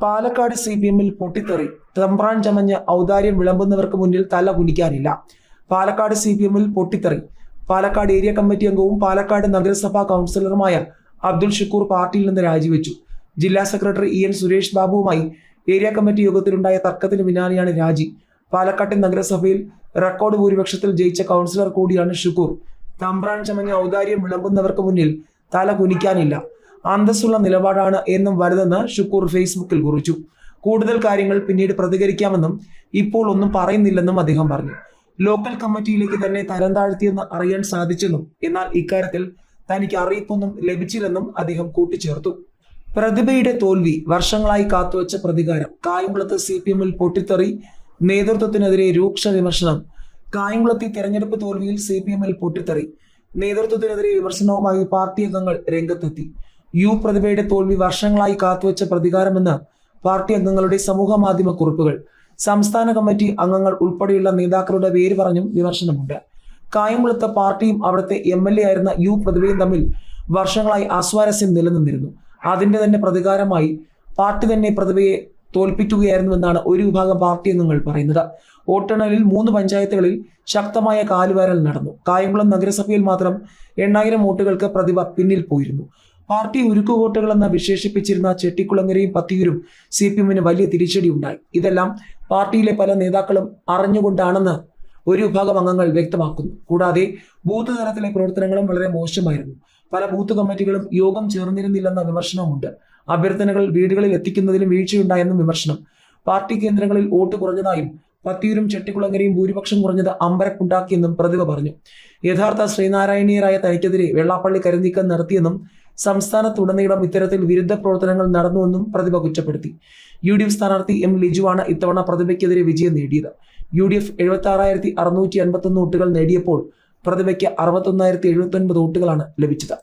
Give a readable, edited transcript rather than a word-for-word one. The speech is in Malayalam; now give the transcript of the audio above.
പാലക്കാട് CPM-ൽ പൊട്ടിത്തെറി. തമ്പ്രാൻ ചമഞ്ഞ് ഔദാര്യം വിളമ്പുന്നവർക്ക് മുന്നിൽ തല കുനിക്കാനില്ല. പാലക്കാട് CPM-ൽ പൊട്ടിത്തെറി. പാലക്കാട് ഏരിയ കമ്മിറ്റി അംഗവും പാലക്കാട് നഗരസഭാ കൗൺസിലറുമായ അബ്ദുൾ ഷുക്കൂർ പാർട്ടിയിൽ നിന്ന് രാജിവെച്ചു. ജില്ലാ സെക്രട്ടറി EN സുരേഷ് ബാബുവുമായി ഏരിയ കമ്മിറ്റി യോഗത്തിലുണ്ടായ തർക്കത്തിന് പിന്നാലെയാണ് രാജി. പാലക്കാട്ടെ നഗരസഭയിൽ റെക്കോർഡ് ഭൂരിപക്ഷത്തിൽ ജയിച്ച കൗൺസിലർ കൂടിയാണ് ഷുക്കൂർ. തമ്പ്രാൻ ചമഞ്ഞ ഔദാര്യം വിളമ്പുന്നവർക്ക് മുന്നിൽ തല കുനിക്കാനില്ല. അന്തസ്സുള്ള നിലപാടാണ് എന്നും വലുതെന്ന് ഷുക്കൂർ ഫേസ്ബുക്കിൽ കുറിച്ചു. കൂടുതൽ കാര്യങ്ങൾ പിന്നീട് പ്രതികരിക്കാമെന്നും ഇപ്പോൾ ഒന്നും പറയുന്നില്ലെന്നും അദ്ദേഹം പറഞ്ഞു. ലോക്കൽ കമ്മിറ്റിയിലേക്ക് തന്നെ തരം താഴ്ത്തിയെന്ന് അറിയാൻ സാധിച്ചെന്നും എന്നാൽ ഇക്കാര്യത്തിൽ തനിക്ക് അറിയിപ്പൊന്നും ലഭിച്ചില്ലെന്നും അദ്ദേഹം കൂട്ടിച്ചേർത്തു. പ്രതിഭയുടെ തോൽവി, വർഷങ്ങളായി കാത്തുവച്ച പ്രതികാരം. കായംകുളത്ത് CPM-ൽ പൊട്ടിത്തെറി, നേതൃത്വത്തിനെതിരെ രൂക്ഷ വിമർശനം. കായംകുളത്തെ തെരഞ്ഞെടുപ്പ് തോൽവിയിൽ CPM-ൽ പൊട്ടിത്തെറി, നേതൃത്വത്തിനെതിരെ വിമർശനവുമായി പാർട്ടി അംഗങ്ങൾ രംഗത്തെത്തി. പ്രതിഭയുടെ തോൽവി വർഷങ്ങളായി കാത്തുവച്ച പ്രതികാരമെന്ന് പാർട്ടി അംഗങ്ങളുടെ സമൂഹ മാധ്യമ കുറിപ്പുകൾ. സംസ്ഥാന കമ്മിറ്റി അംഗങ്ങൾ ഉൾപ്പെടെയുള്ള നേതാക്കളുടെ പേര് പറഞ്ഞും വിമർശനമുണ്ട്. കായംകുളത്ത് പാർട്ടിയും അവിടുത്തെ MLA ആയിരുന്ന പ്രതിഭയും തമ്മിൽ വർഷങ്ങളായി അസ്വാരസ്യം നിലനിന്നിരുന്നു. അതിന്റെ തന്നെ പ്രതികാരമായി പാർട്ടി തന്നെ പ്രതിഭയെ തോൽപ്പിക്കുകയായിരുന്നുവെന്നാണ് ഒരു വിഭാഗം പാർട്ടി അംഗങ്ങൾ പറയുന്നത്. വോട്ടെണ്ണലിൽ 3 പഞ്ചായത്തുകളിൽ ശക്തമായ കാലുവാരൽ നടന്നു. കായംകുളം നഗരസഭയിൽ മാത്രം 8000 വോട്ടുകൾക്ക് പ്രതിഭ പിന്നിൽ പോയിരുന്നു. പാർട്ടി ഉരുക്കുകോട്ടുകളെന്ന് വിശേഷിപ്പിച്ചിരുന്ന ചെട്ടിക്കുളങ്ങരയും പത്തിയൂരും CPM-ന് വലിയ തിരിച്ചടി ഉണ്ടായി. ഇതെല്ലാം പാർട്ടിയിലെ പല നേതാക്കളും അറിഞ്ഞുകൊണ്ടാണെന്ന് ഒരു വിഭാഗം അംഗങ്ങൾ വ്യക്തമാക്കുന്നു. കൂടാതെ ബൂത്ത് തലത്തിലെ പ്രവർത്തനങ്ങളും വളരെ മോശമായിരുന്നു. പല ബൂത്ത് കമ്മിറ്റികളും യോഗം ചേർന്നിരുന്നില്ലെന്ന വിമർശനവുമുണ്ട്. അഭ്യർത്ഥനകൾ വീടുകളിൽ എത്തിക്കുന്നതിലും വീഴ്ചയുണ്ടായെന്നും വിമർശനം. പാർട്ടി കേന്ദ്രങ്ങളിൽ വോട്ട് കുറഞ്ഞതായും പത്തിയൂരും ചെട്ടിക്കുളങ്ങരയും ഭൂരിപക്ഷം കുറഞ്ഞത് അമ്പരപ്പുണ്ടാക്കിയെന്നും പ്രതിഭ പറഞ്ഞു. യഥാർത്ഥ ശ്രീനാരായണീയരായ തനിക്കെതിരെ വെള്ളാപ്പള്ളി കരുനീക്കം നടത്തിയെന്നും സംസ്ഥാനത്തുടനീളം ഇത്തരത്തിൽ വിരുദ്ധ പ്രവർത്തനങ്ങൾ നടന്നുവെന്നും പ്രതിഭ കുറ്റപ്പെടുത്തി. UDF സ്ഥാനാർത്ഥി M ലിജുവാണ് ഇത്തവണ പ്രതിഭയ്ക്കെതിരെ വിജയം നേടിയത്. UDF 76,651 വോട്ടുകൾ നേടിയപ്പോൾ പ്രതിഭയ്ക്ക് 61,079 വോട്ടുകളാണ് ലഭിച്ചത്.